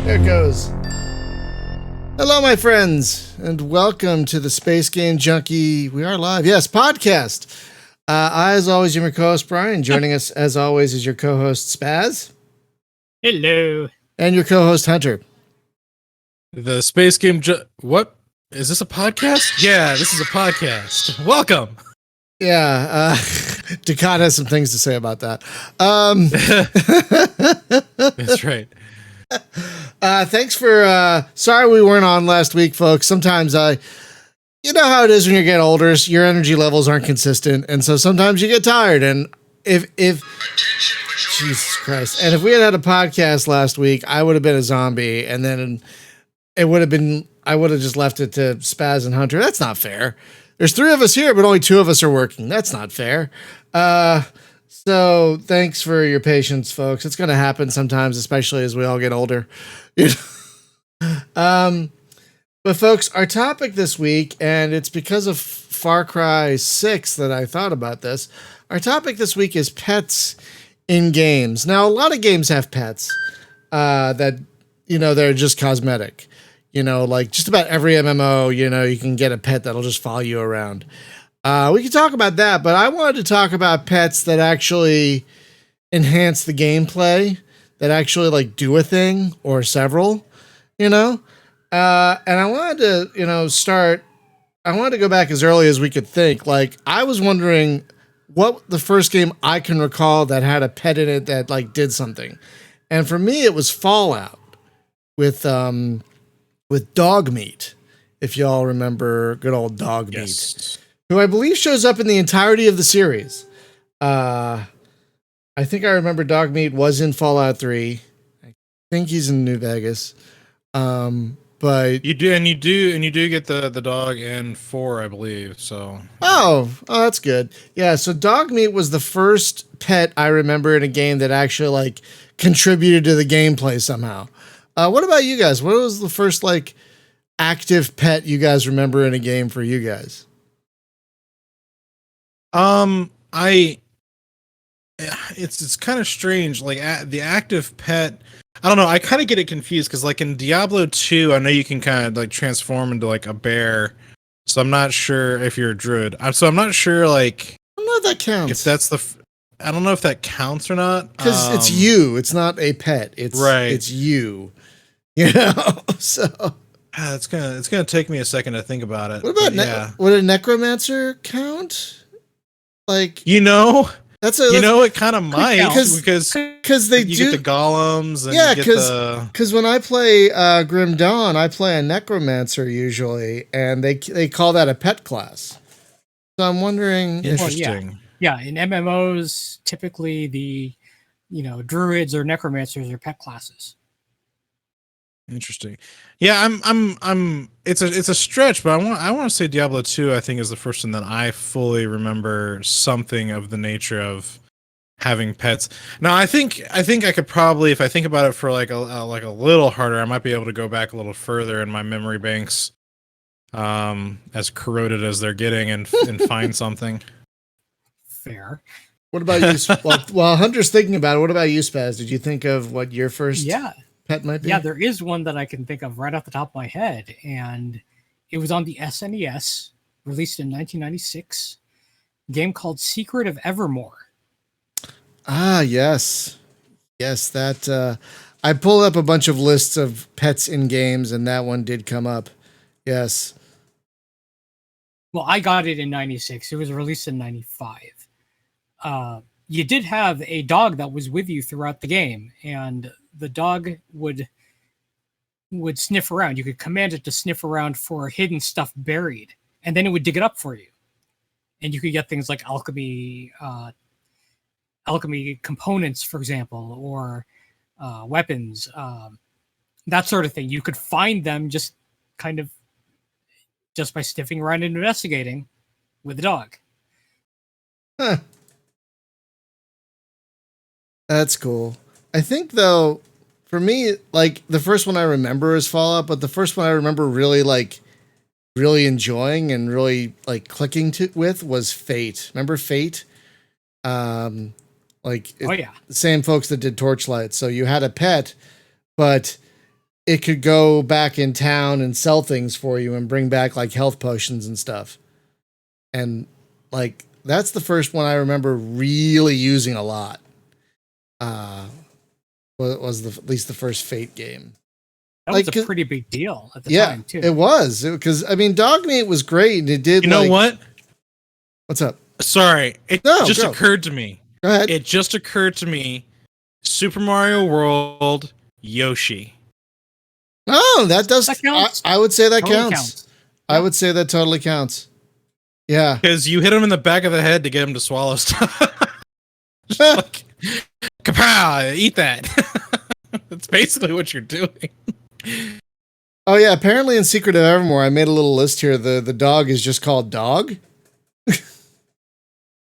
There it goes. Hello, my friends, and welcome to the Space Game Junkie. We are live. Yes, podcast. I, as always, am your co-host, Brian. Joining us, as always, is your co-host, Spaz. Hello. And your co-host, Hunter. The Space Game What? Is this a podcast? Yeah, this is a podcast. Welcome. Yeah, Ducat has some things to say about that. That's right. Thanks for, sorry we weren't on last week, folks. Sometimes you know how it is when you get older, your energy levels aren't consistent. And so sometimes you get tired. And if Jesus Christ. And if we had a podcast last week, I would have been a zombie. And then I would have just left it to Spaz and Hunter. That's not fair. There's 3 of us here, but only 2 of us are working. That's not fair. So thanks for your patience, folks. It's going to happen sometimes, especially as we all get older. But folks, our topic this week, and it's because of Far Cry 6 that I thought about this. Our topic this week is pets in games. Now, a lot of games have pets that, they're just cosmetic. Like just about every MMO, you can get a pet that'll just follow you around. We can talk about that, but I wanted to talk about pets that actually enhance the gameplay, that actually like do a thing or several, and I wanted to, I wanted to go back as early as we could think. Like, I was wondering what the first game I can recall that had a pet in it that like did something. And for me, it was Fallout with Dog Meat. If y'all remember good old Dog Meat, who I believe shows up in the entirety of the series. I think I remember Dog Meat was in Fallout 3. I think he's in New Vegas. But you do get the dog in 4, I believe. So oh, that's good. Yeah, so Dog Meat was the first pet I remember in a game that actually like contributed to the gameplay somehow. What about you guys? What was the first like active pet you guys remember in a game for you guys? It's kind of strange. Like the active pet, I don't know. I kind of get it confused because like in Diablo 2, I know you can kind of like transform into like a bear. So I'm not sure if you're a druid. I'm not sure like I don't know if that counts. If that's I don't know if that counts or not. Because it's you. It's not a pet. It's right. It's you. So it's gonna take me a second to think about it. What about would a necromancer count? Like that's it kind of might because they get the golems and because when I play Grim Dawn, I play a necromancer usually, and they call that a pet class. So I'm wondering. Interesting. Yeah, in MMOs, typically the druids or necromancers are pet classes. Interesting. Yeah, I'm it's a stretch, but I want to say Diablo 2 I think is the first one that I fully remember something of the nature of having pets. Now, I think I could probably, if I think about it for like a little harder, I might be able to go back a little further in my memory banks, as corroded as they're getting, and find something. Fair. What about you? While Hunter's thinking about it, what about you, Spaz? Did you think of what your first pet might be? Yeah, there is one that I can think of right off the top of my head, and it was on the SNES, released in 1996, a game called Secret of Evermore. Ah, yes. That I pulled up a bunch of lists of pets in games, and that one did come up. Yes. Well, I got it in 96. It was released in 95. You did have a dog that was with you throughout the game, and the dog would sniff around. You could command it to sniff around for hidden stuff buried, and then it would dig it up for you. And you could get things like alchemy components, for example, or weapons, that sort of thing. You could find them just by sniffing around and investigating with the dog. Huh. That's cool. I think though, for me, like the first one I remember is Fallout, but the first one I remember really enjoying and really like clicking with was Fate. Remember Fate? The same folks that did Torchlight. So you had a pet, but it could go back in town and sell things for you and bring back like health potions and stuff. And like, that's the first one I remember really using a lot. Was at least the first Fate game. That was a pretty big deal at the time, too. It was. Because, I mean, Dog Meat was great. And it did, You know what? What's up? Sorry. It just occurred to me. Go ahead. It just occurred to me. Super Mario World, Yoshi. Oh, that does. That counts. I would say that Totally counts. I would say that totally counts. Yeah. Because you hit him in the back of the head to get him to swallow stuff. Just like, kapow, eat that. That's basically what you're doing. Oh, yeah. Apparently in Secret of Evermore, I made a little list here. The dog is just called Dog.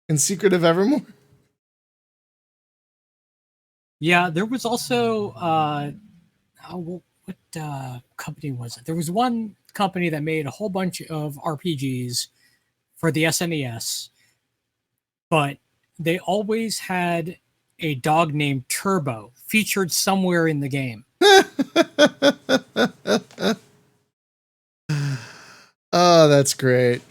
In Secret of Evermore. Yeah, there was also what company was it? There was one company that made a whole bunch of RPGs for the SNES, but they always had a dog named Turbo featured somewhere in the game. Oh, that's great.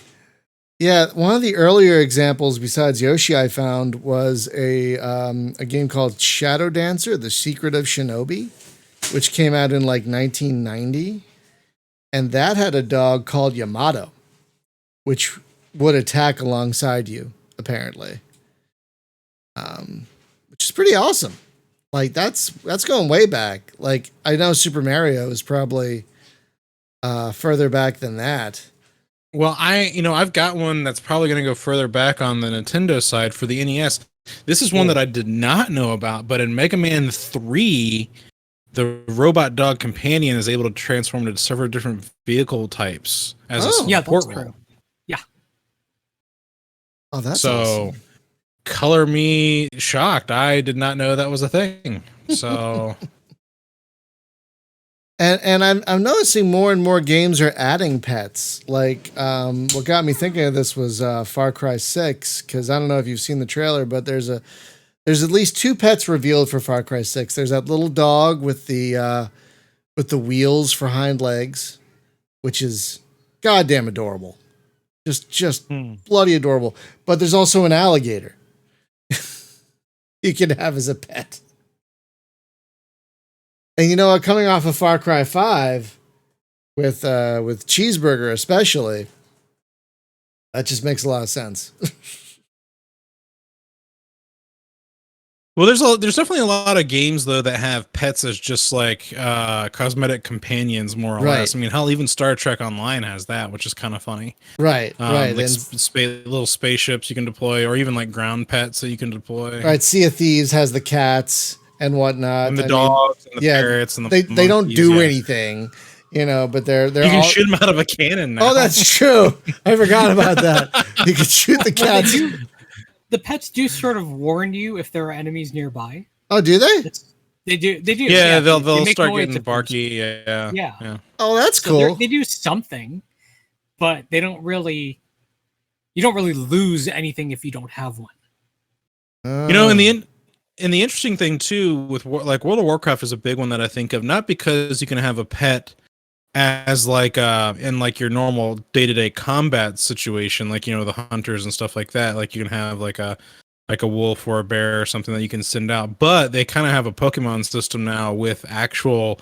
Yeah, one of the earlier examples besides Yoshi I found was a game called Shadow Dancer: The Secret of Shinobi, which came out in like 1990, and that had a dog called Yamato, which would attack alongside you, apparently. Which is pretty awesome. Like that's going way back. Like I know Super Mario is probably further back than that. Well, I've got one that's probably going to go further back on the Nintendo side for the NES. This is one that I did not know about, but in Mega Man 3, the robot dog companion is able to transform into several different vehicle types as a support role. True. Yeah. Oh, that's so awesome. Color me shocked. I did not know that was a thing. So And I'm noticing more and more games are adding pets. Like what got me thinking of this was Far Cry 6, because I don't know if you've seen the trailer, but there's at least 2 pets revealed for Far Cry 6. There's that little dog with the wheels for hind legs, which is goddamn adorable. Just bloody adorable. But there's also an alligator you can have as a pet. And you know what? Coming off of Far Cry 5, with Cheeseburger especially, that just makes a lot of sense. well, there's definitely a lot of games though that have pets as just like cosmetic companions, more or less. I mean, hell, even Star Trek Online has that, which is kind of funny. Right. Like little spaceships you can deploy, or even like ground pets that you can deploy. Right. Sea of Thieves has the cats and whatnot, and the dogs and the parrots and the monkeys, they don't do anything, but they're you can shoot them out of a cannon now. Oh, that's true. I forgot about that. You can shoot the cats. The pets do sort of warn you if there are enemies nearby. Oh, do they? They do. Yeah, they'll start getting barky. Yeah. Oh, that's so cool. They do something, but they don't really. You don't really lose anything if you don't have one. And the interesting thing too with like World of Warcraft is a big one that I think of, not because you can have a pet as like in like your normal day-to-day combat situation, like the hunters and stuff like that. Like you can have like a wolf or a bear or something that you can send out, but they kind of have a Pokemon system now with actual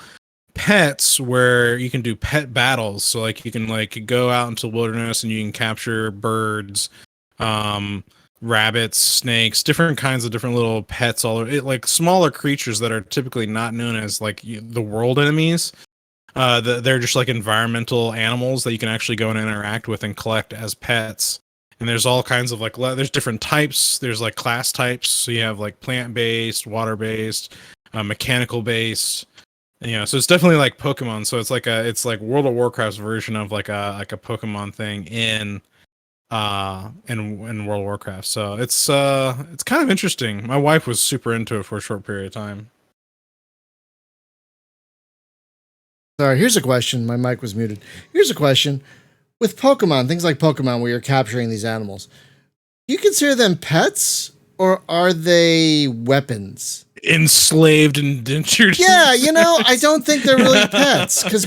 pets where you can do pet battles. So like you can like go out into the wilderness and you can capture birds, rabbits, snakes, different kinds of different little pets, like smaller creatures that are typically not known as like the world enemies. They're just like environmental animals that you can actually go and interact with and collect as pets. And there's all kinds of like there's different types. There's like class types. So you have like plant-based, water-based, mechanical-based. So it's definitely like Pokemon. So it's like World of Warcraft's version of like a Pokemon thing in World of Warcraft. So it's kind of interesting. My wife was super into it for a short period of time. Sorry, here's a question. My mic was muted. Here's a question. With Pokemon, things like Pokemon where you're capturing these animals, do you consider them pets or are they weapons? enslaved and indentured. Yeah, I don't think they're really pets because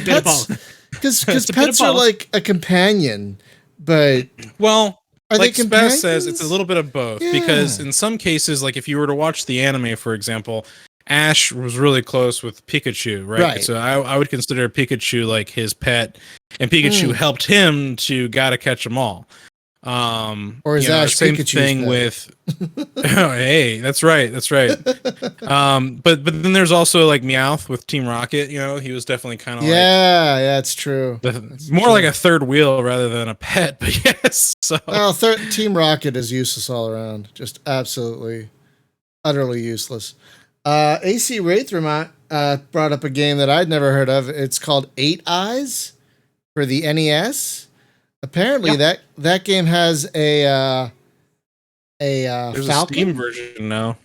pets are like a companion, but well, are like they Spaz says, companions? it's a little bit of both Yeah. because in some cases, like if you were to watch the anime, for example, Ash was really close with Pikachu, right? So I would consider Pikachu like his pet, and Pikachu helped him to gotta catch them all. Or is Ash same Pikachu's thing pet? with oh, hey, that's right. But then there's also like Meowth with Team Rocket, he was definitely kind of yeah, it's true. more like a third wheel rather than a pet, but yes. So Well, Team Rocket is useless all around. Just absolutely, utterly useless. AC Wraith brought up a game that I'd never heard of. It's called 8 Eyes for the NES. Apparently, that game has a there's Falcon. a Steam version now.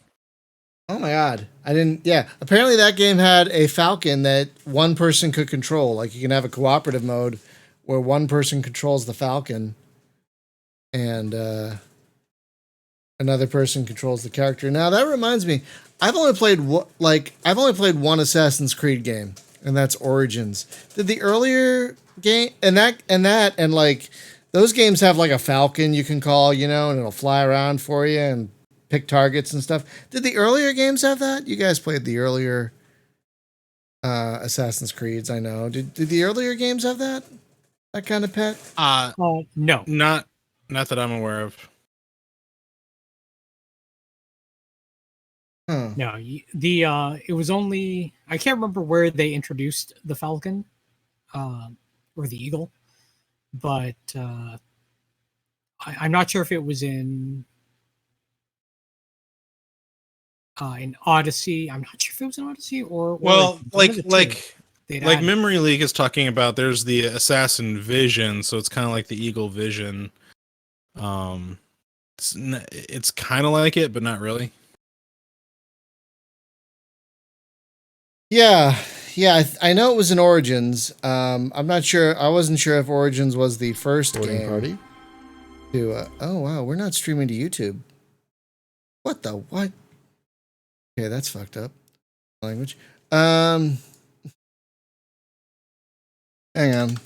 Oh my god, I didn't. Yeah, apparently that game had a Falcon that one person could control. Like you can have a cooperative mode where one person controls the Falcon, and another person controls the character. Now that reminds me, I've only played one Assassin's Creed game, and that's Origins. Did the earlier game and like those games have like a Falcon you can call, and it'll fly around for you and pick targets and stuff. Did the earlier games have that? You guys played the earlier Assassin's Creeds, I know. Did the earlier games have that kind of pet? No, not that I'm aware of. Huh. No, it was only, I can't remember where they introduced the Falcon, or the Eagle, but I'm not sure if it was in Odyssey. I'm not sure if it was in Odyssey or like Memory League is talking about. There's the Assassin Vision, so it's kind of like the Eagle Vision. It's kind of like it, but not really. Yeah, I know it was in Origins. I'm not sure. I wasn't sure if Origins was the first game. Party. Oh wow, we're not streaming to YouTube. What the what? Okay, that's fucked up. Language. Hang on.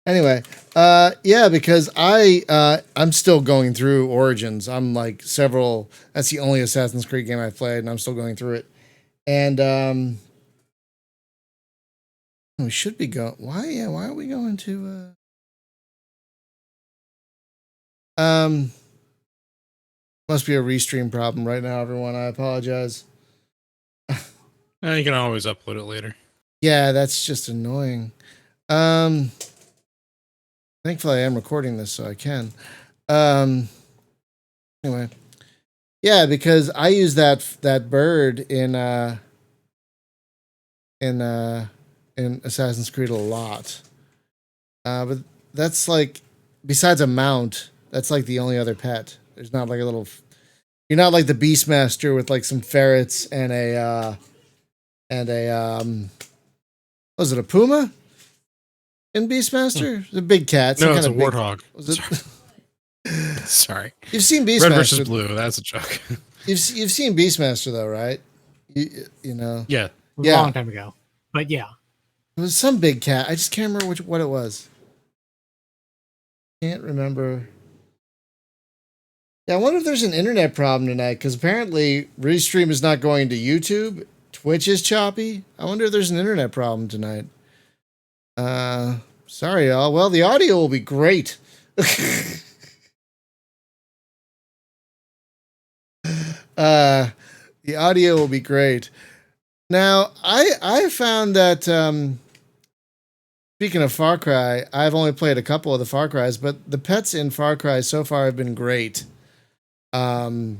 Anyway, yeah, because I'm still going through Origins. I'm like several. That's the only Assassin's Creed game I've played, and I'm still going through it. And we should be going. Why? Yeah. Why are we going to? Must be a restream problem right now, everyone. I apologize. You can always upload it later. Yeah, that's just annoying. Thankfully, I am recording this, so I can. Anyway, yeah, because I use that bird in Assassin's Creed a lot. But that's like, besides a mount, that's like the only other pet. There's not like a little. You're not like the Beastmaster with like some ferrets and a was it a puma in Beastmaster? The big cat. No, it's a warthog. Was it? Sorry. You've seen Beastmaster. Red versus blue. That's a joke. You've seen Beastmaster though, right? You know. Yeah. A long time ago, but yeah, it was some big cat. I just can't remember what it was. Can't remember. Yeah, I wonder if there's an internet problem tonight, because apparently Restream is not going to YouTube. Twitch is choppy. I wonder if there's an internet problem tonight. Sorry, y'all. Well, the audio will be great. The audio will be great. Now, I found that speaking of Far Cry, I've only played a couple of the Far Cries, but the pets in Far Cry so far have been great. Do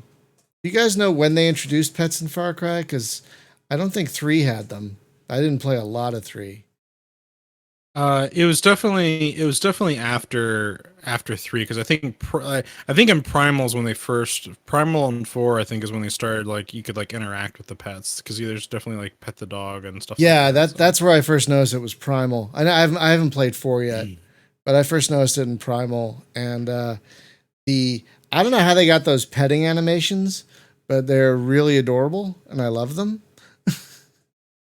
you guys know when they introduced pets in Far Cry? Because I don't think 3 had them. I didn't play a lot of 3. It was definitely after 3, because I think in Primals when they first Primal and 4, I think is when they started, like you could like interact with the pets, because there's definitely like pet the dog and stuff. Yeah, like that, that's where I first noticed it was Primal. I haven't played 4 yet, but I first noticed it in Primal, and I don't know how they got those petting animations, but they're really adorable, and I love them.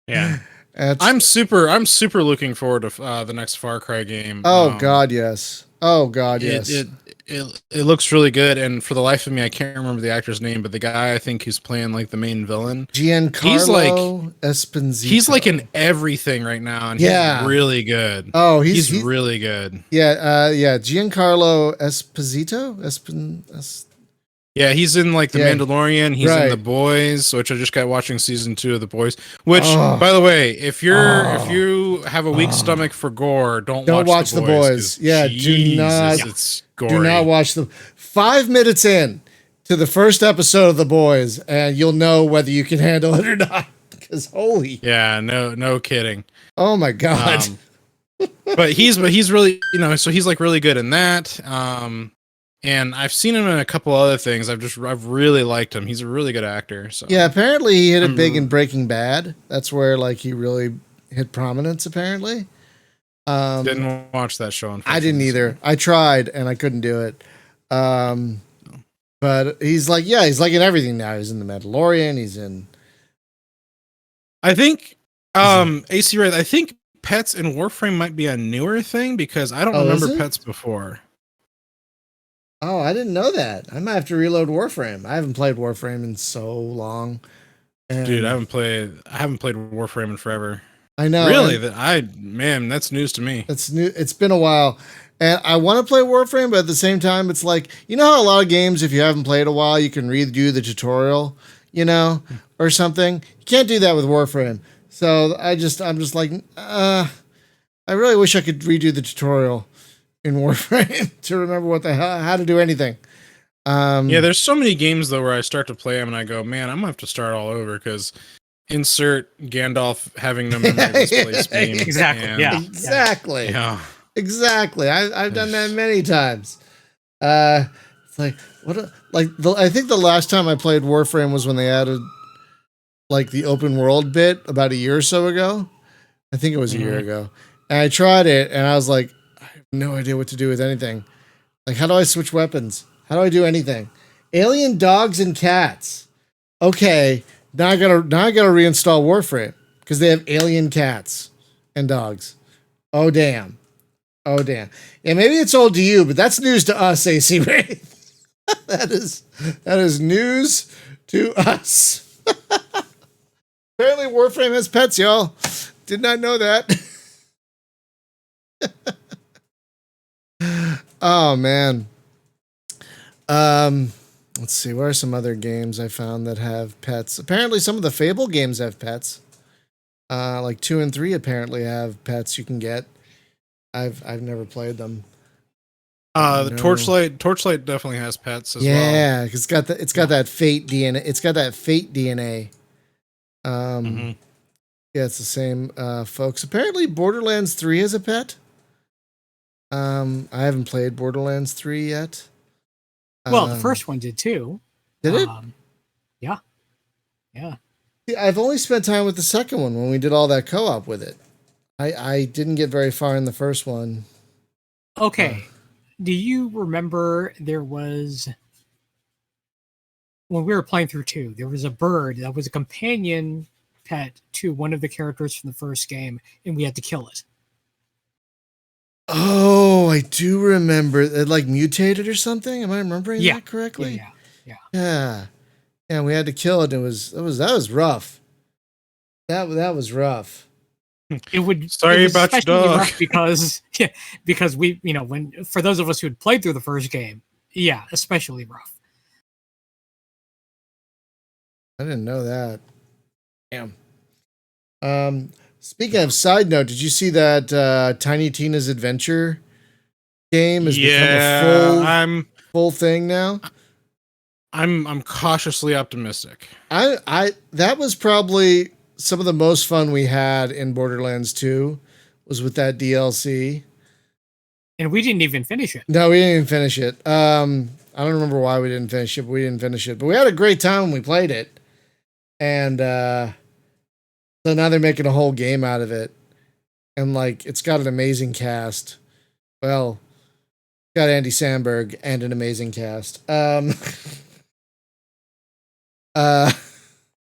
Yeah. It's, I'm super looking forward to the next Far Cry game. oh God, yes. Oh God, yes. It looks really good, and for the life of me, I can't remember the actor's name, but the guy I think who's playing like the main villain, Giancarlo Esposito. He's like in everything right now, and he's really good. Oh, he's really good. Yeah, Giancarlo Esposito. Yeah, he's in like The Mandalorian. He's in The Boys, which I just got watching season 2 of The Boys. Which, by the way, if you have a weak stomach for gore, don't watch The Boys. Yeah, Jesus, it's gory. Do not watch them. 5 minutes in to the first episode of The Boys, and you'll know whether you can handle it or not. Because holy, no kidding. Oh my God. But he's really, so he's like really good in that. And I've seen him in a couple other things. I've really liked him. He's a really good actor. So yeah, apparently he hit it big in Breaking Bad. That's where like he really hit prominence. Apparently, didn't watch that show. I didn't either. I tried and I couldn't do it. But he's like in everything now. He's in The Mandalorian. He's in. I think AC Ray. I think pets in Warframe might be a newer thing because I don't remember pets before. Oh, I didn't know that. I might have to reload Warframe. I haven't played Warframe in so long. Dude, I haven't played Warframe in forever. I know. Really? That's news to me. It's new. It's been a while. And I want to play Warframe, but at the same time, it's like, how a lot of games, if you haven't played a while, you can redo the tutorial, or something. You can't do that with Warframe. So I'm just like, I really wish I could redo the tutorial in Warframe to remember how to do anything. There's so many games though where I start to play them and I go, man, I'm gonna have to start all over because insert Gandalf having no memory misplaced beam. Exactly. I've done that many times. It's like I think the last time I played Warframe was when they added like the open world bit about a year or so ago. I think it was a year ago, and I tried it and I was like, no idea what to do with anything. Like, how do I switch weapons? How do I do anything? Alien dogs and cats. Okay, now I gotta reinstall Warframe because they have alien cats and dogs. Oh damn. Yeah, maybe it's old to you, but that's news to us, AC Ray. that is news to us. Apparently, Warframe has pets, y'all. Did not know that. Oh man. Let's see. What are some other games I found that have pets? Apparently, some of the Fable games have pets. Like 2 and 3 apparently have pets you can get. I've never played them. The Torchlight definitely has pets as well. Yeah, it's got that fate DNA. It's got that fate DNA. Yeah, it's the same folks. Apparently, Borderlands 3 has a pet. I haven't played Borderlands 3 yet. Well, the first one did too. Did it? Yeah. See, I've only spent time with the second one when we did all that co-op with it. I didn't get very far in the first one. Okay. Do you remember there was, when we were playing through 2, there was a bird that was a companion pet to one of the characters from the first game, and we had to kill it. Oh, I do remember. It like mutated or something. Am I remembering that correctly? Yeah. And we had to kill it. That was rough. That was rough. It would. Sorry about your dog. Because we, when for those of us who had played through the first game, especially rough. I didn't know that. Damn. Speaking of side note, did you see that Tiny Tina's Adventure game has become a full thing now? I'm cautiously optimistic. That was probably some of the most fun we had in Borderlands 2 was with that DLC. And we didn't even finish it. No, we didn't even finish it. I don't remember why we didn't finish it, but we didn't finish it. But we had a great time when we played it. And so now they're making a whole game out of it. And like it's got an amazing cast. Well, got Andy Samberg and an amazing cast. Uh,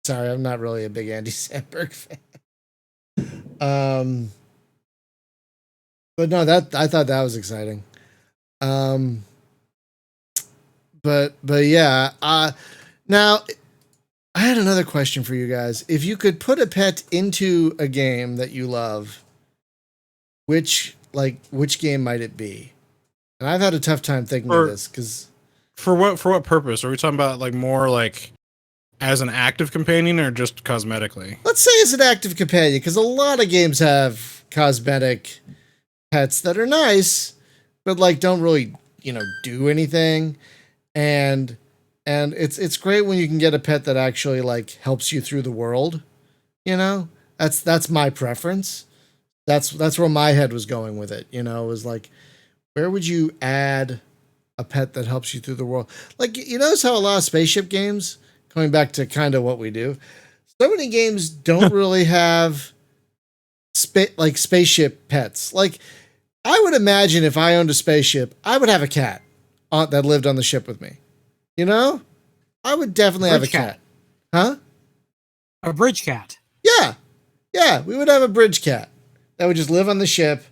sorry, I'm not really a big Andy Samberg fan. But no, that I thought that was exciting. But yeah. Now I had another question for you guys. If you could put a pet into a game that you love, which game might it be? And I've had a tough time thinking of this because for what purpose? Are we talking about like more like as an active companion or just cosmetically? Let's say as an active companion, because a lot of games have cosmetic pets that are nice, but like don't really, do anything. And it's great when you can get a pet that actually like helps you through the world. That's my preference. That's where my head was going with it. It was like, where would you add a pet that helps you through the world? Like, you notice how a lot of spaceship games, coming back to kind of what we do, so many games don't really have spaceship pets. Like, I would imagine if I owned a spaceship, I would have a cat that lived on the ship with me. I would definitely have a cat. Huh? A bridge cat. Yeah. Yeah, we would have a bridge cat that would just live on the ship.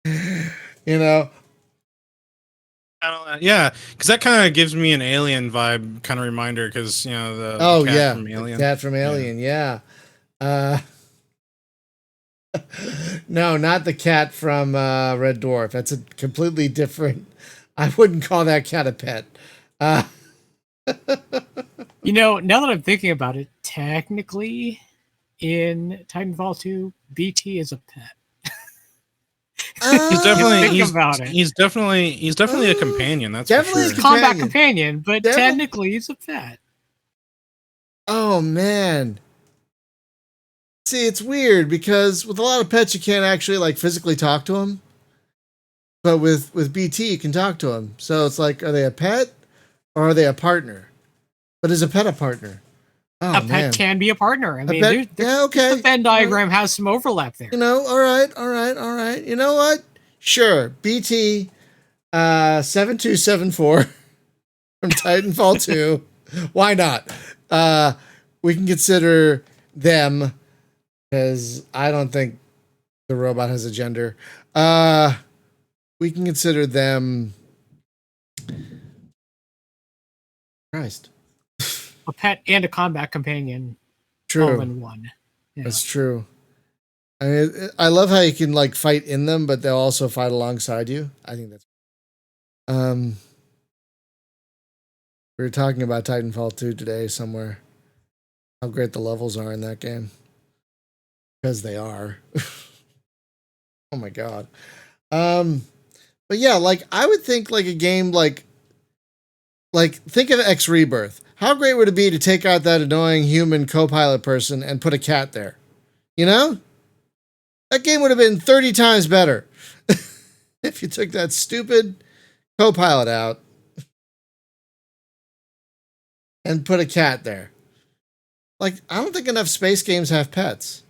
Yeah, because that kind of gives me an Alien vibe kind of reminder because, the cat from Alien. The cat from Alien, yeah. No, not the cat from Red Dwarf. That's a completely different. I wouldn't call that cat a pet. Now that I'm thinking about it, technically, in Titanfall 2, BT is a pet. He's definitely a companion. That's definitely for sure. a Combat companion, but technically he's a pet. Oh man. See, it's weird because with a lot of pets you can't actually like physically talk to them. But with BT you can talk to them. So it's like, are they a pet or are they a partner? But is a pet a partner? Oh, a pet can be a partner. I mean, okay. The Venn diagram has some overlap there. All right. You know what? Sure. BT 7274 from Titanfall 2. Why not? We can consider them, because I don't think the robot has a gender. We can consider them. Christ. A pet and a combat companion. True. All in one. Yeah. That's true. I mean, I love how you can like fight in them, but they'll also fight alongside you. I think that's. We were talking about Titanfall 2 today somewhere. How great the levels are in that game. Because they are. Oh my god. But yeah, like I would think like a game like think of X Rebirth. How great would it be to take out that annoying human co-pilot person and put a cat there? That game would have been 30 times better if you took that stupid co-pilot out and put a cat there. Like, I don't think enough space games have pets.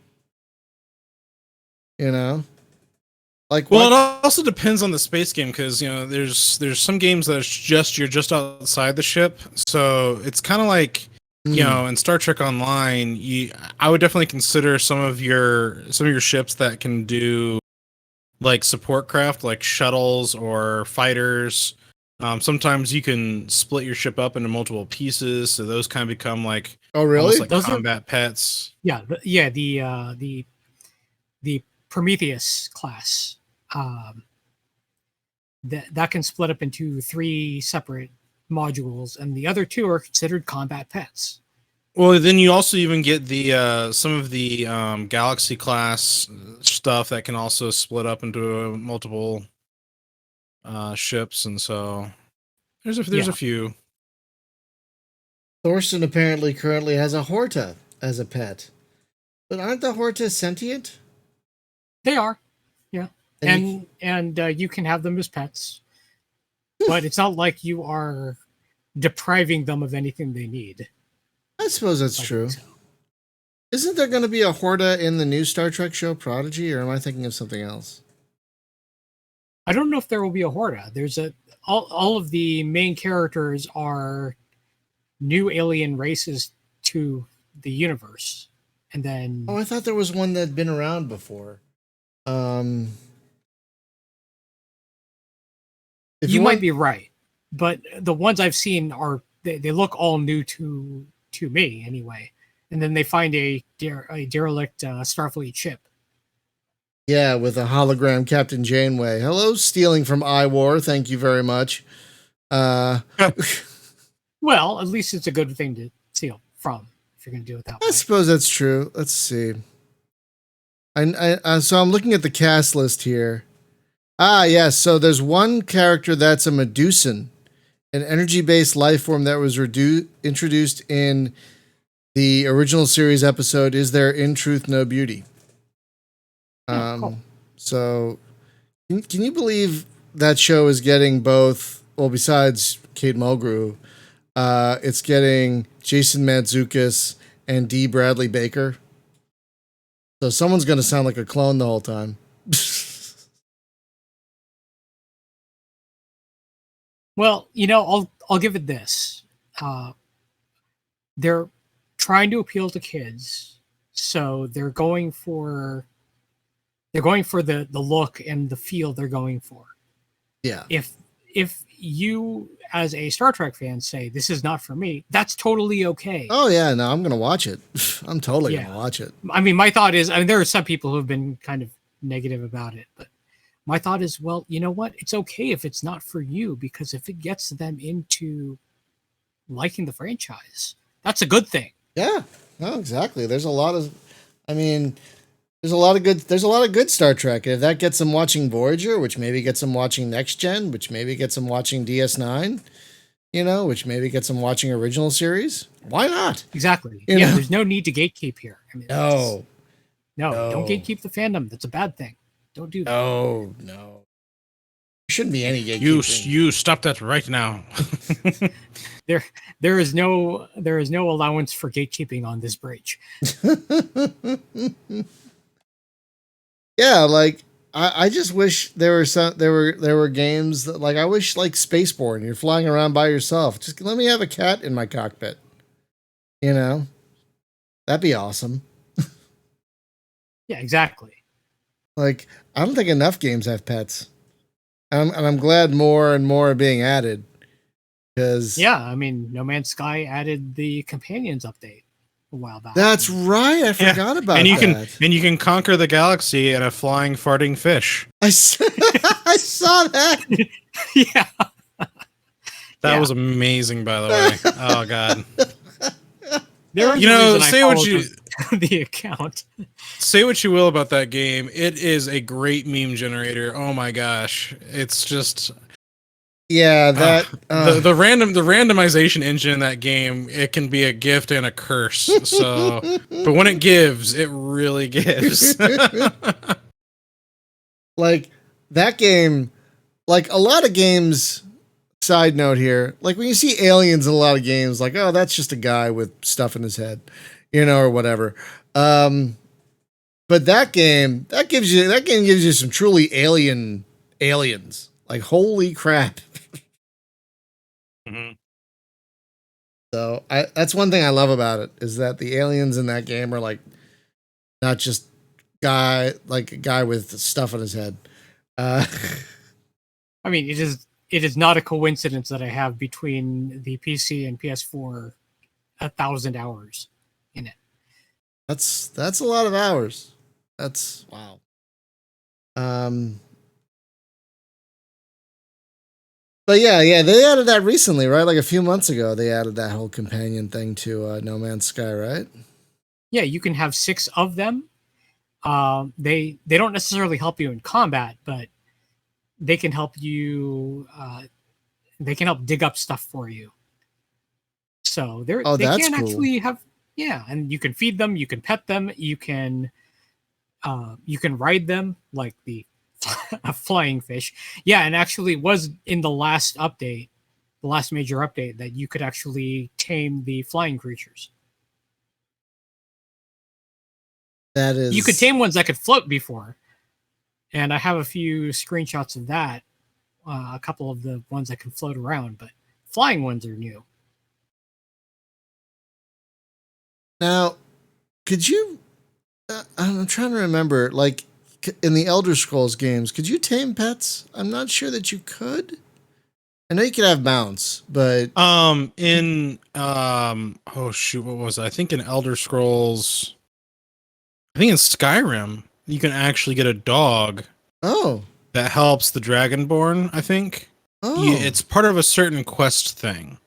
Like, well, it also depends on the space game because there's some games that you're just outside the ship, so it's kind of like in Star Trek Online, I would definitely consider some of your ships that can do like support craft, like shuttles or fighters. Sometimes you can split your ship up into multiple pieces, so those kind of become like almost like combat pets. Yeah, the Prometheus class. That can split up into 3 separate modules, and the other 2 are considered combat pets. Well, then you also even get the some of the Galaxy class stuff that can also split up into multiple ships, and so there's a few. Thorsten apparently currently has a Horta as a pet, but aren't the Hortas sentient? They are, yeah. And you can have them as pets, but it's not like you are depriving them of anything they need. I suppose that's true. So. Isn't there going to be a Horta in the new Star Trek show Prodigy, or am I thinking of something else? I don't know if there will be a Horta. There's all of the main characters are new alien races to the universe, and then Oh, I thought there was one that had been around before. If you might want, be right, but the ones I've seen are they look all new to me anyway. And then they find a derelict Starfleet ship. yeah, with a hologram Captain Janeway. Hello, stealing from iWar. Thank you very much. Well, at least it's a good thing to steal from if you're going to do it that way. I suppose that's true. Let's see. So I'm looking at the cast list here. Ah, yes. So there's one character that's a Medusan, an energy-based life form that was introduced in the original series episode, Is There in Truth No Beauty? Cool. So can you believe that show is getting both, well, besides Kate Mulgrew, it's getting Jason Mantzoukas and D. Bradley Baker. So someone's going to sound like a clone the whole time. Well, I'll give it this. They're trying to appeal to kids, so they're going for the look and the feel they're going for. Yeah. If you as a Star Trek fan say this is not for me, that's totally okay. Oh yeah, no, I'm going to watch it. I'm totally going to watch it. I mean, my thought is, there are some people who have been kind of negative about it, but my thought is, well, you know what? It's okay if it's not for you, because if it gets them into liking the franchise, that's a good thing. Yeah, no, exactly. There's a lot of good Star Trek. If that gets them watching Voyager, which maybe gets them watching Next Gen, which maybe gets them watching DS9, which maybe gets them watching original series, why not? Exactly. You know? There's no need to gatekeep here. I mean, No, don't gatekeep the fandom. That's a bad thing. Don't do that. No. There shouldn't be any gatekeeping. You stop that right now. There is no allowance for gatekeeping on this bridge. Yeah, like I just wish there were games that, like, I wish, like Spaceborne, you're flying around by yourself. Just let me have a cat in my cockpit. That'd be awesome. Yeah, exactly. Like, I don't think enough games have pets. And I'm glad more and more are being added. Because I mean, No Man's Sky added the companions update a while back. That's right. I forgot about that. You can conquer the galaxy in a flying farting fish. I saw that. Yeah. That was amazing, by the way. Oh god. Say what you the account. Say what you will about that game. It is a great meme generator. Oh my gosh. It's just the randomization engine in that game, it can be a gift and a curse. So but when it gives, it really gives. Like that game, like a lot of games, side note here, like when you see aliens in a lot of games, like, oh, that's just a guy with stuff in his head, or whatever. But that game gives you some truly aliens. Like, holy crap. Mm-hmm. So that's one thing I love about it, is that the aliens in that game are like not just a guy with stuff on his head. I mean, it is not a coincidence that I have between the PC and PS4 1,000 hours in it. That's a lot of hours. That's wow. But yeah, they added that recently, right? Like a few months ago, they added that whole companion thing to No Man's Sky, right? Yeah, you can have 6 of them. They don't necessarily help you in combat, but they can help you. They can help dig up stuff for you. So they can actually have, and you can feed them, you can pet them, you can ride them like the a flying fish. Yeah, and actually was in the last major update, that you could actually tame the flying creatures. That is, you could tame ones that could float before, and I have a few screenshots of that. A couple of the ones that can float around, but flying ones are new. Now, could you? I'm trying to remember. Like in the Elder Scrolls games, could you tame pets? I'm not sure that you could. I know you could have mounts, but oh shoot, what was it? I think in Elder Scrolls, I think in Skyrim, you can actually get a dog oh, that helps the Dragonborn, I think. It's part of a certain quest thing.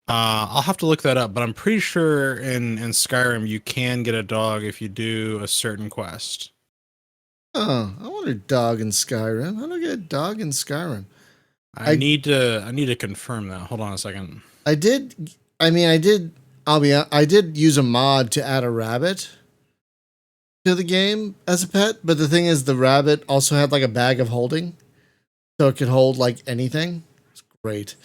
I'll have to look that up, but I'm pretty sure in Skyrim you can get a dog if you do a certain quest. Oh, I want a dog in Skyrim. How do I get a dog in Skyrim? I need to confirm that. Hold on a second. I did use a mod to add a rabbit to the game as a pet, but the thing is the rabbit also had like a bag of holding. So it could hold like anything. It's great.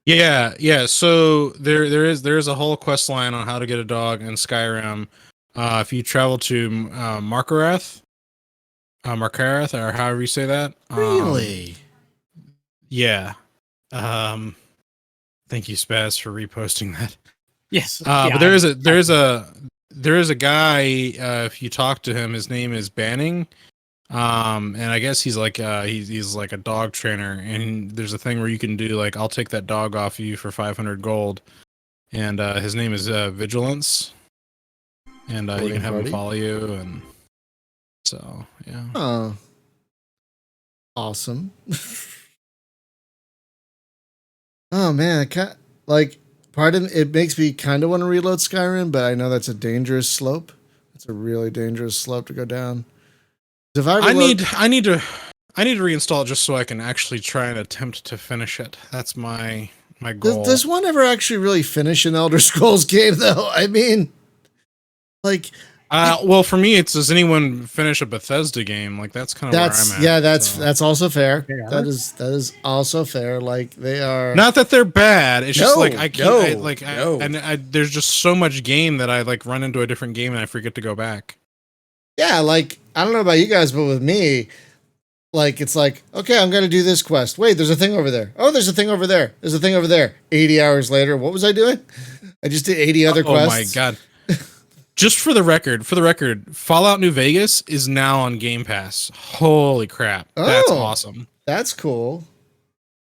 Yeah. So there is a whole quest line on how to get a dog in Skyrim. If you travel to Markareth, or however you say that. Really? Yeah. Thank you, Spaz, for reposting that. Yes. But there is a guy. If you talk to him, his name is Banning. And I guess he's like he's like a dog trainer, and there's a thing where you can do like, I'll take that dog off you for 500 gold, and his name is Vigilance, and you can have him follow you, and so yeah. Oh, awesome. Oh man, pardon, it makes me kind of want to reload Skyrim, but I know that's a dangerous slope. It's a really dangerous slope to go down. If I need to reinstall it just so I can actually try and attempt to finish it. That's my goal. Does one ever actually really finish an Elder Scrolls game though? I mean, like, well, for me, it's, does anyone finish a Bethesda game? Like, that's kind of where I'm at. Yeah, that's also fair. Yeah. That is also fair. Like, they are not that they're bad. It's just like I can't. There's just so much game that I like run into a different game and I forget to go back. Yeah, like, I don't know about you guys, but with me, like, it's like, okay, I'm gonna do this quest. Wait, there's a thing over there. Oh, there's a thing over there. There's a thing over there. 80 hours later, what was I doing? I just did 80 other quests. Oh my god. Just for the record, Fallout New Vegas is now on Game Pass. Holy crap. That's awesome. That's cool.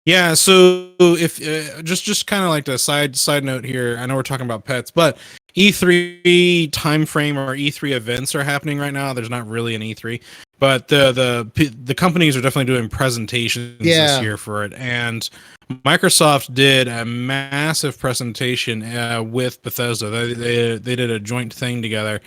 Yeah, so if just kind of like the side note here, I know we're talking about pets, but E3 time frame or E3 events are happening right now. There's not really an E3, but the companies are definitely doing presentations this year for it, and Microsoft did a massive presentation with Bethesda. They did a joint thing together,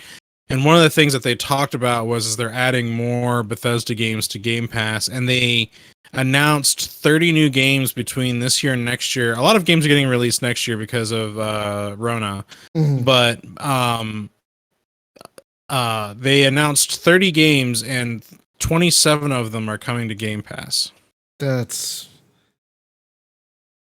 and one of the things that they talked about was they're adding more Bethesda games to Game Pass, and they announced 30 new games between this year and next year. A lot of games are getting released next year because of Rona, but they announced 30 games, and 27 of them are coming to Game Pass. That's,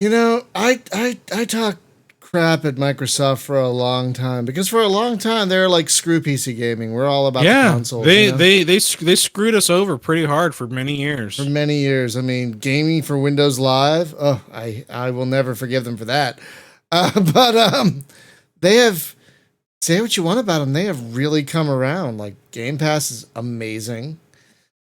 I talk crap at Microsoft for a long time, because for a long time they're like, screw PC gaming. We're all about the console. They screwed us over pretty hard for many years. For many years. I mean, gaming for Windows Live. Oh, I will never forgive them for that. But they have, say what you want about them, they have really come around. Like, Game Pass is amazing.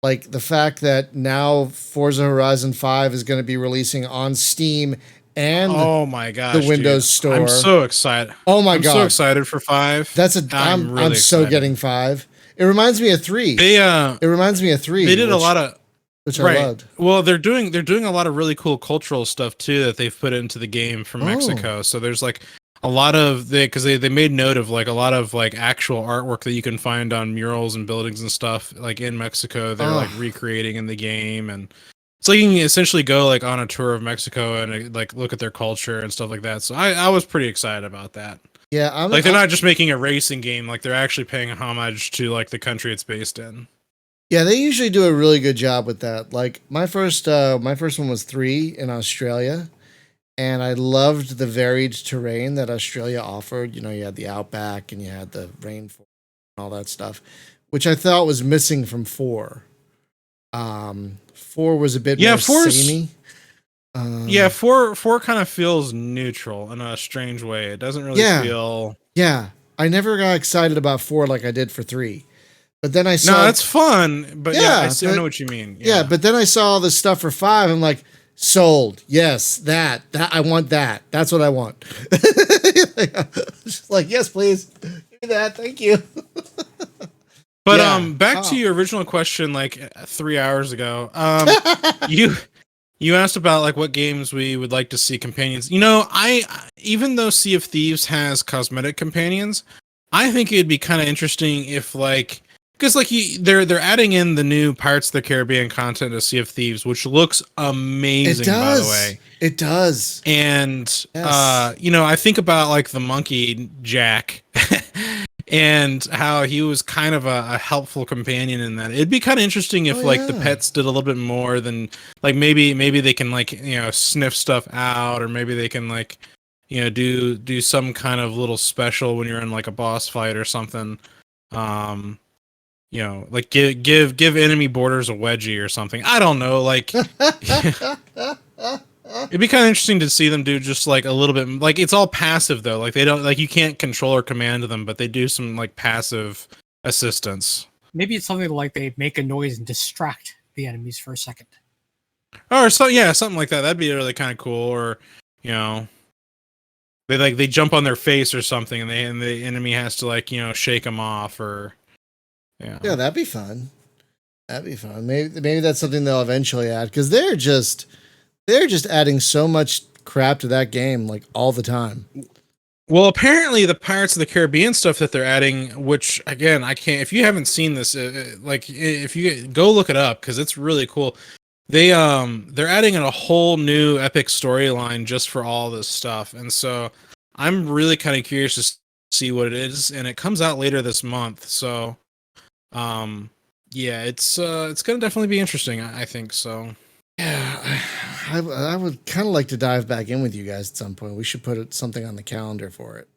Like, the fact that now Forza Horizon 5 is going to be releasing on Steam and oh my gosh, the Windows Store. I'm so excited. Oh my god, I'm so excited for 5. I'm really so getting 5. It reminds me of 3. It reminds me of 3. They did a lot of, which I loved. Well, they're doing a lot of really cool cultural stuff too that they've put into the game from Mexico. So there's like a lot of because they made note of like a lot of like actual artwork that you can find on murals and buildings and stuff like in Mexico. They're like recreating in the game, and it's like you can essentially go like on a tour of Mexico and like look at their culture and stuff like that. So I was pretty excited about that. Yeah, they're not just making a racing game; like they're actually paying homage to like the country it's based in. Yeah, they usually do a really good job with that. Like my first one was 3 in Australia, and I loved the varied terrain that Australia offered. You had the outback and you had the rainforest and all that stuff, which I thought was missing from 4. 4 was a bit more samey. Yeah, four kind of feels neutral in a strange way. It doesn't really feel. Yeah, I never got excited about 4 like I did for 3. But then I saw. No, it's fun, but I know what you mean. Yeah, but then I saw all this stuff for 5. I'm like, sold. Yes, that I want that. That's what I want. Just like, yes, please. Give me that. Thank you. But back to your original question, like 3 hours ago. You asked about like what games we would like to see companions. You know, even though Sea of Thieves has cosmetic companions, I think it'd be kind of interesting if like. Because like they're adding in the new Pirates of the Caribbean content to Sea of Thieves, which looks amazing. By the way, it does. And you know, I think about like the monkey Jack, and how he was kind of a helpful companion in that. It'd be kind of interesting if the pets did a little bit more than like maybe they can like, you know, sniff stuff out, or maybe they can like, you know, do some kind of little special when you're in like a boss fight or something. You know, like give enemy borders a wedgie or something. I don't know. Like, it'd be kind of interesting to see them do just like a little bit. Like, it's all passive though. Like, they don't like you can't control or command them, but they do some like passive assistance. Maybe it's something like they make a noise and distract the enemies for a second. Or so something like that. That'd be really kind of cool. Or, you know, they jump on their face or something, and the enemy has to like, you know, shake them off or. Yeah, that'd be fun. That'd be fun. Maybe that's something they'll eventually add, because they're just adding so much crap to that game like all the time. Well, apparently the Pirates of the Caribbean stuff that they're adding, which again I can't. If you haven't seen this, like if you go look it up because it's really cool. They're adding in a whole new epic storyline just for all this stuff, and so I'm really kind of curious to see what it is, and it comes out later this month. So. Yeah, it's gonna definitely be interesting. I think so. Yeah, I would kind of like to dive back in with you guys at some point. We should put something on the calendar for it.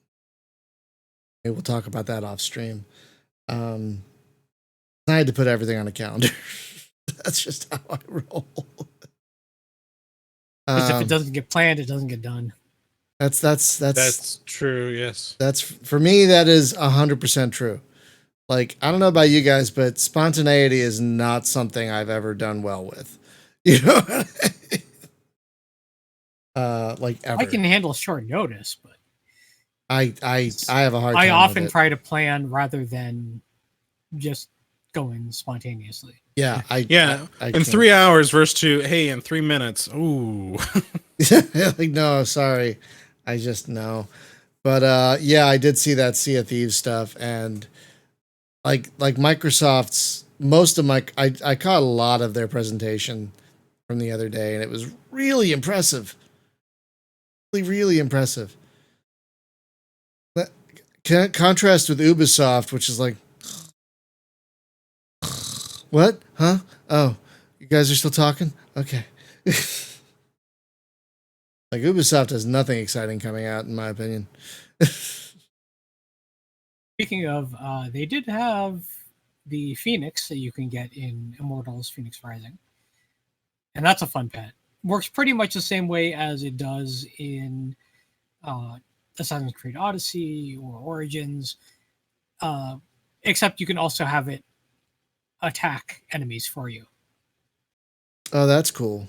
Maybe we'll talk about that off stream. I had to put everything on a calendar. That's just how I roll. Because if it doesn't get planned, it doesn't get done. That's true. Yes, that's for me. That is 100% true. Like, I don't know about you guys, but spontaneity is not something I've ever done well with. You know? Like ever. I can handle short notice, but I have a hard time. I often try to plan rather than just going spontaneously. Yeah, in 3 hours versus in 3 minutes. Ooh. Like, no, sorry. I just no. But yeah, I did see that Sea of Thieves stuff, and like Microsoft's I caught a lot of their presentation from the other day, and it was really impressive. Really impressive. Contrast with Ubisoft, which is like, what? Huh? Oh, you guys are still talking? Okay. Like, Ubisoft has nothing exciting coming out, in my opinion. Speaking of, they did have the Phoenix that you can get in Immortals Phoenix Rising. And that's a fun pet. Works pretty much the same way as it does in Assassin's Creed Odyssey or Origins. Except you can also have it attack enemies for you. Oh, that's cool.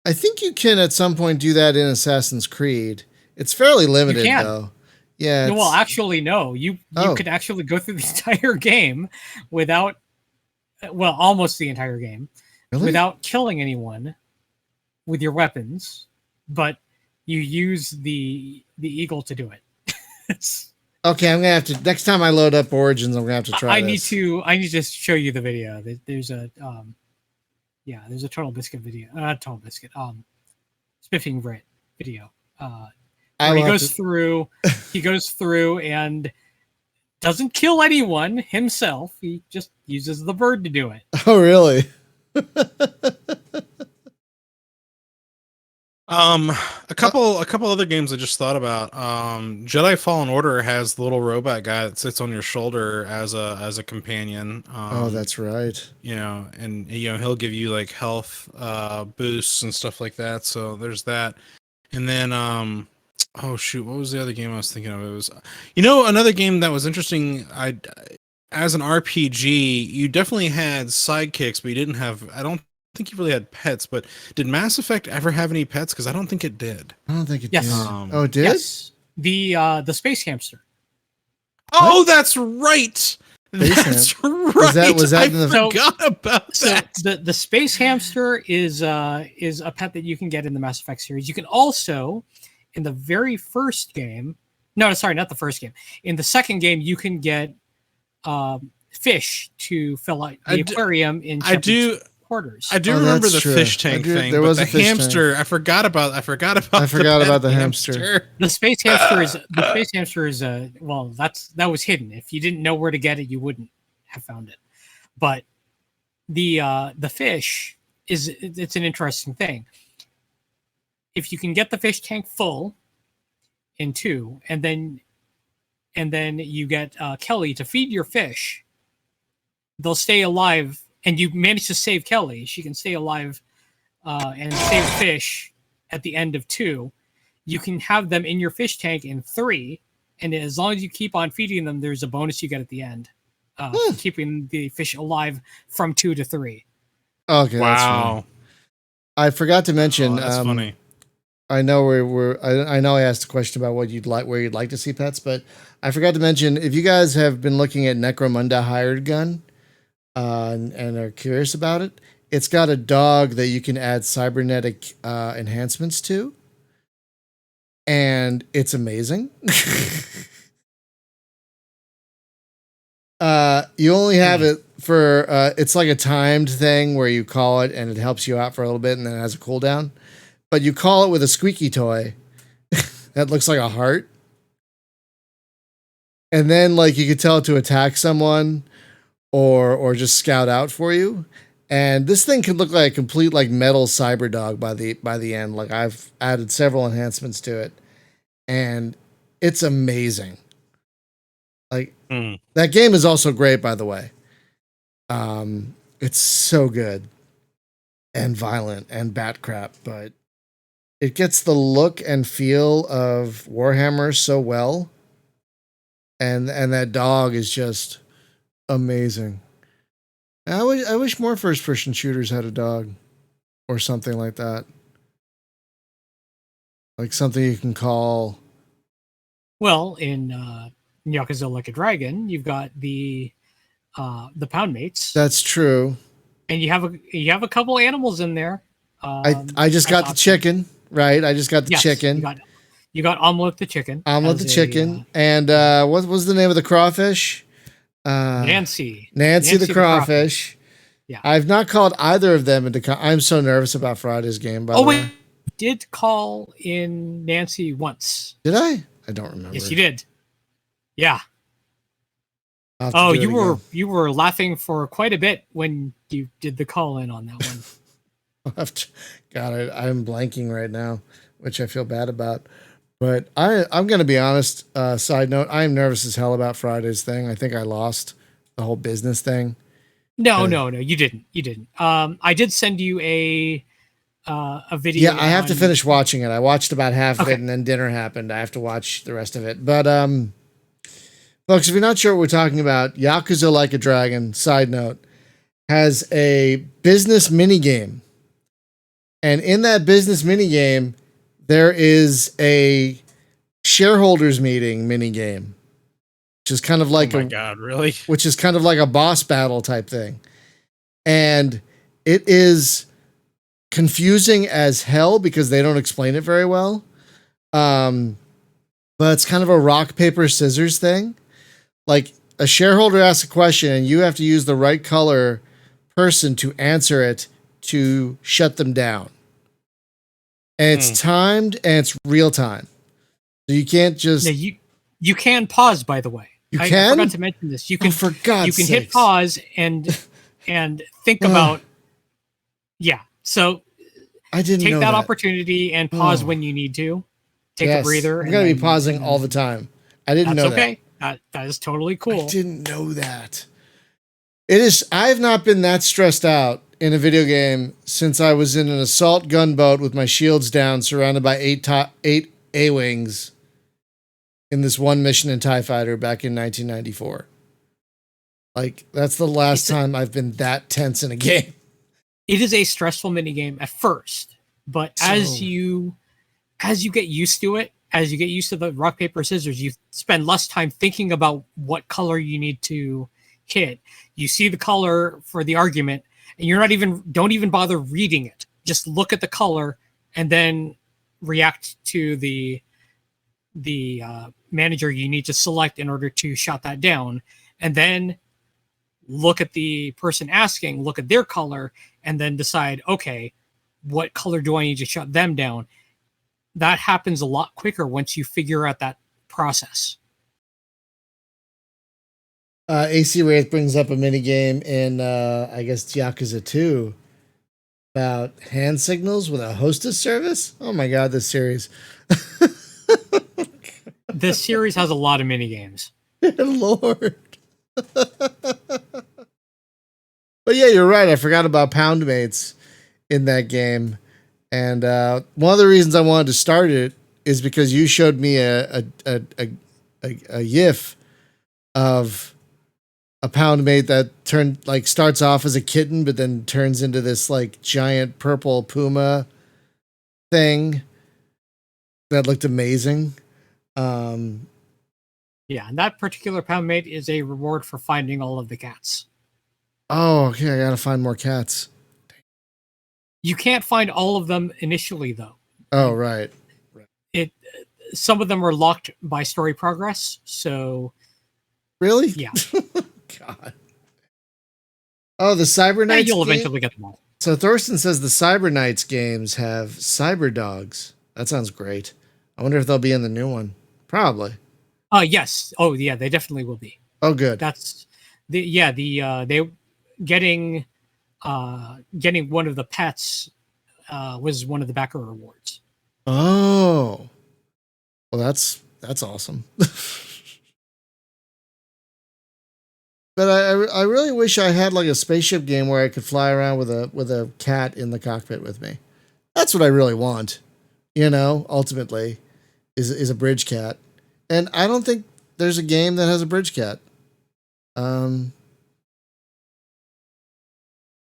I think you can at some point do that in Assassin's Creed. It's fairly limited, though. Yeah. Well, actually, no. You could actually go through the entire game without, well, almost the entire game, without killing anyone with your weapons, but you use the eagle to do it. Okay, I'm gonna have to. Next time I load up Origins, I'm gonna have to try. I need to show you the video. There's a there's a Total Biscuit video. Not Total Biscuit. Spiffing Brit video. Where he goes through and doesn't kill anyone himself. He just uses the bird to do it. Oh, really? A couple other games I just thought about. Jedi Fallen Order has the little robot guy that sits on your shoulder as a companion. Oh, that's right. And he'll give you like health boosts and stuff like that. So there's that. And then oh shoot, what was the other game I was thinking of? It was another game that was interesting. As an RPG, you definitely had sidekicks, but you didn't have. I don't think you really had pets, but did Mass Effect ever have any pets? Because I don't think it did. I don't think it Yes. did. Oh, it did? Yes. The Space Hamster. Oh, that's right. That's right. Was that I forgot about that. So the Space Hamster is a pet that you can get in the Mass Effect series. You can also, in the very first game, no, sorry, not the first game. In the second game, you can get fish to fill out the aquarium in Shepard's quarters. I do remember the fish tank thing. There was a hamster. Tank. I forgot about the hamster. The Space Hamster is well, that was hidden. If you didn't know where to get it, you wouldn't have found it. But the fish it's an interesting thing. If you can get the fish tank full in 2, and then you get Kelly to feed your fish, they'll stay alive. And you manage to save Kelly. She can stay alive and save fish at the end of 2. You can have them in your fish tank in 3. And as long as you keep on feeding them, there's a bonus you get at the end. Keeping the fish alive from 2 to 3. Okay, wow. That's funny. I forgot to mention. That's funny. I know I know I asked a question about where you'd like to see pets, but I forgot to mention, if you guys have been looking at Necromunda Hired Gun, and are curious about it, it's got a dog that you can add cybernetic enhancements to, and it's amazing. You only have it for it's like a timed thing where you call it and it helps you out for a little bit and then it has a cooldown, but you call it with a squeaky toy that looks like a heart, and then like you could tell it to attack someone or just scout out for you. And this thing could look like a complete like metal cyber dog by the end. Like, I've added several enhancements to it, and it's amazing. Like that game is also great, by the way. It's so good and violent and bat crap, but it gets the look and feel of Warhammer so well. And that dog is just amazing. I wish more first-person shooters had a dog or something like that. Like something you can call. Well, in Yakuza Like a Dragon, you've got the pound mates. That's true. And you have a couple animals in there. I just got the chicken, right? I just got the chicken. You got Omelette the chicken. Omelette the chicken. And what was the name of the crawfish? Nancy the crawfish. Yeah. I've not called either of them into. I'm so nervous about Friday's game. By the way, did call in Nancy once. Did I? I don't remember. Yes, you did. Yeah. Oh, you were laughing for quite a bit when you did the call in on that one. God, I'm blanking right now, which I feel bad about. But I'm going to be honest. Side note: I'm nervous as hell about Friday's thing. I think I lost the whole business thing. No, you didn't. You didn't. I did send you a video. Yeah, I have to finish watching it. I watched about half of it, and then dinner happened. I have to watch the rest of it. But folks, if you're not sure what we're talking about, Yakuza Like a Dragon, side note, has a business minigame. And in that business minigame, there is a shareholders meeting minigame, which is kind of like really? Which is kind of like a boss battle type thing. And it is confusing as hell because they don't explain it very well. But it's kind of a rock, paper, scissors thing. Like, a shareholder asks a question and you have to use the right color person to answer it to shut them down. And it's timed and it's real time. So you can't just... No, you can pause, by the way. I forgot to mention this. You can, hit pause and think about... Yeah. So I didn't take know that that opportunity and pause Oh. when you need to. Take Yes, a breather. I'm and gonna be then- pausing all the time. I didn't That's know okay. That is totally that. cool. I didn't know that. It is. I've not been that stressed out in a video game since I was in an assault gunboat with my shields down, surrounded by eight A-wings in this one mission in TIE Fighter back in 1994. Like, that's the last time I've been that tense in a game. It is a stressful minigame at first, but as you get used to it, as you get used to the rock, paper, scissors, you spend less time thinking about what color you need to hit. You see the color for the argument, and don't even bother reading it. Just look at the color and then react to the manager you need to select in order to shut that down. And then look at the person asking, look at their color, and then decide, okay, what color do I need to shut them down? That happens a lot quicker once you figure out that process. AC Wraith brings up a minigame in, I guess, Yakuza 2 about hand signals with a hostess service. Oh my god, this series. This series has a lot of minigames. Lord. But yeah, you're right. I forgot about pound mates in that game. And one of the reasons I wanted to start it is because you showed me a GIF of a pound mate that starts off as a kitten, but then turns into this like giant purple puma thing that looked amazing. Yeah, and that particular pound mate is a reward for finding all of the cats. Oh, okay. I gotta find more cats. You can't find all of them initially, though. Oh, right. Some of them are locked by story progress. So, really? Yeah. God. Oh, the Cyber Knights. You'll eventually get them all. So Thorsten says the Cyber Knights games have cyber dogs. That sounds great. I wonder if they'll be in the new one. Probably. Yes. Oh, yeah. They definitely will be. Oh, good. That's they getting one of the pets was one of the backer rewards. Oh, well, that's awesome. But I really wish I had like a spaceship game where I could fly around with a cat in the cockpit with me. That's what I really want. Ultimately, is a bridge cat, and I don't think there's a game that has a bridge cat, or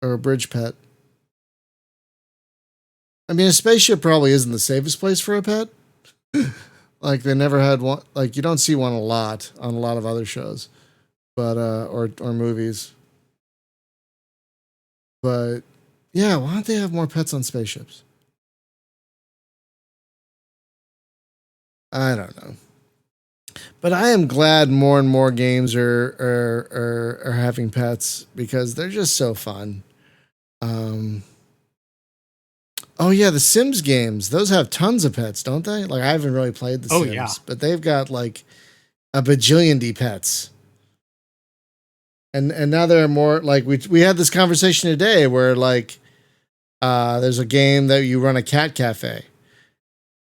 a bridge pet. I mean, a spaceship probably isn't the safest place for a pet. Like they never had one. Like you don't see one a lot on a lot of other shows, but or movies. But yeah, why don't they have more pets on spaceships? I don't know. But I am glad more and more games are having pets because they're just so fun. Oh yeah, the Sims games, those have tons of pets, don't they? Like I haven't really played the Sims, yeah. but they've got like a bajillion pets. And now there are more, like we had this conversation today where like there's a game that you run a cat cafe.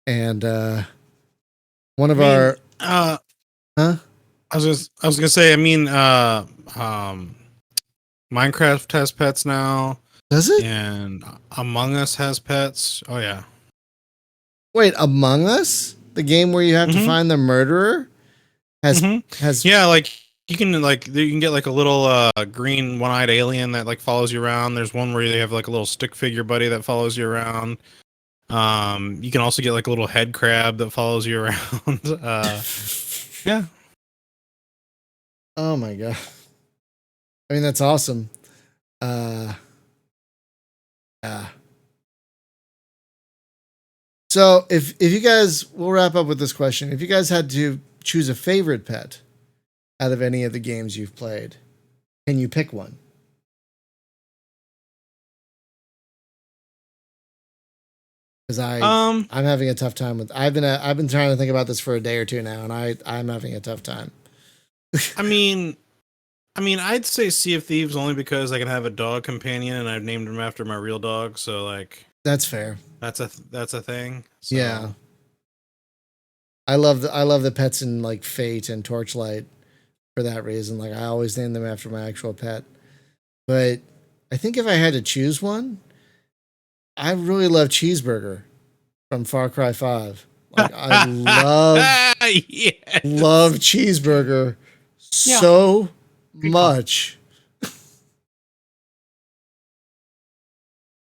And one of our huh? I was gonna say, Minecraft has pets now. Does it? And Among Us has pets. Oh yeah. Wait, Among Us? The game where you have to find the murderer? Has Yeah, like you can get like a little green one-eyed alien that like follows you around. There's one where they have like a little stick figure buddy that follows you around. You can also get like a little head crab that follows you around. Yeah. Oh my god. I mean, that's awesome. Yeah. So if you guys, we'll wrap up with this question. If you guys had to choose a favorite pet out of any of the games you've played, can you pick one? Because I'm having a tough time with. I've been trying to think about this for a day or two now, and I'm having a tough time. I mean, I'd say Sea of Thieves only because I can have a dog companion, and I've named him after my real dog. So like, That's fair. That's a thing. So. Yeah. I love the pets in like Fate and Torchlight for that reason. Like I always name them after my actual pet. But I think if I had to choose one, I really love Cheeseburger from Far Cry 5. Like I love Cheeseburger so much.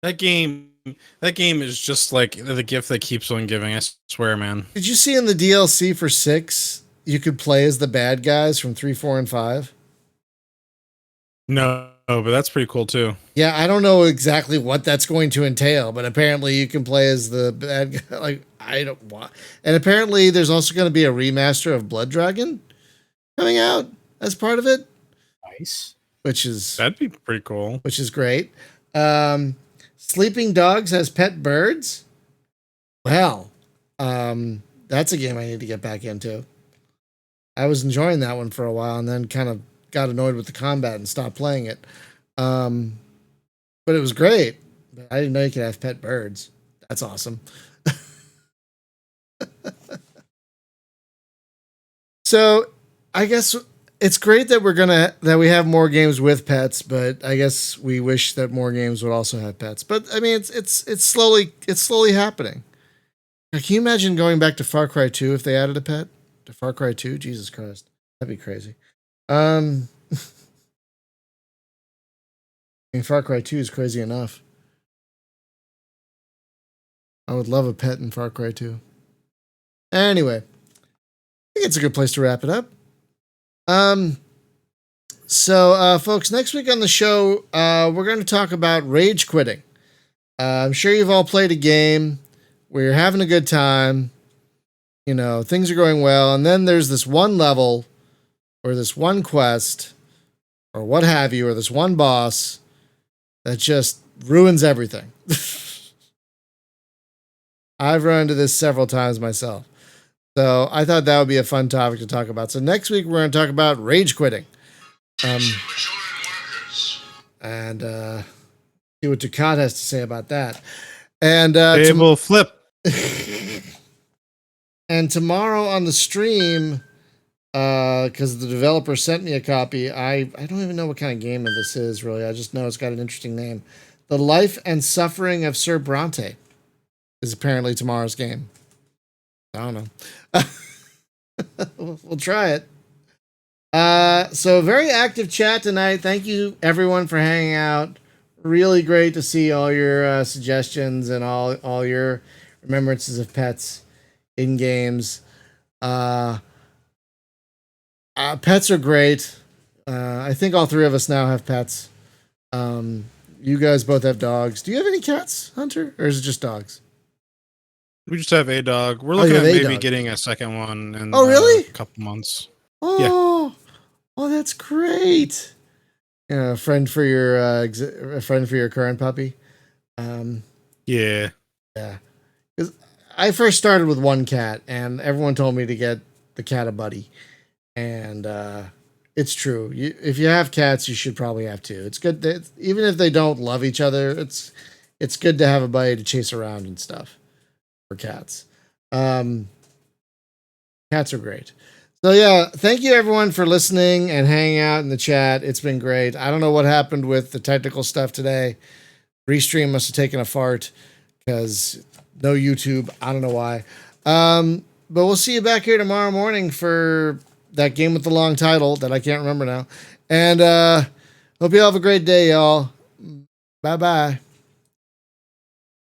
That game is just like the gift that keeps on giving. I swear, man. Did you see in the DLC for 6, you could play as the bad guys from 3, 4, and 5? No, but that's pretty cool too. Yeah, I don't know exactly what that's going to entail, but apparently you can play as the bad guy. Like, I don't want. And apparently there's also going to be a remaster of Blood Dragon coming out as part of it. Nice. That'd be pretty cool. Which is great. Sleeping Dogs has pet birds. Well, that's a game I need to get back into. I was enjoying that one for a while and then kind of got annoyed with the combat and stopped playing it. But it was great. I didn't know you could have pet birds. That's awesome. So I guess it's great that we have more games with pets, but I guess we wish that more games would also have pets. But I mean, it's slowly happening. Now, can you imagine going back to Far Cry 2 if they added a pet to Far Cry 2? Jesus Christ, that'd be crazy. I mean, Far Cry 2 is crazy enough. I would love a pet in Far Cry 2. Anyway, I think it's a good place to wrap it up. So, folks, next week on the show, we're going to talk about rage quitting. I'm sure you've all played a game where you're having a good time. You know, things are going well. And then there's this one level or this one quest or what have you, or this one boss that just ruins everything. I've run into this several times myself. So I thought that would be a fun topic to talk about. So next week, we're going to talk about rage quitting. And see what Ducat has to say about that. And table flip. And tomorrow on the stream, because the developer sent me a copy, I don't even know what kind of game this is, really. I just know it's got an interesting name. The Life and Suffering of Sir Bronte is apparently tomorrow's game. I don't know. We'll try it. So very active chat tonight. Thank you everyone for hanging out. Really great to see all your suggestions and all your remembrances of pets in games. Pets are great. I think all three of us now have pets. You guys both have dogs. Do you have any cats, Hunter, or is it just dogs? We just have a dog. We're looking at maybe getting a second one in really? a couple months. Oh, yeah. Oh, that's great. A friend for your current puppy. Yeah. Because I first started with one cat, and everyone told me to get the cat a buddy, and it's true. If you have cats, you should probably have two. It's good that, even if they don't love each other, it's good to have a buddy to chase around and stuff. For cats. Cats are great. So yeah, thank you everyone for listening and hanging out in the chat. It's been great. I don't know what happened with the technical stuff today. Restream must have taken a fart because no YouTube. I don't know why. But we'll see you back here tomorrow morning for that game with the long title that I can't remember now. And hope you all have a great day, y'all. Bye-bye.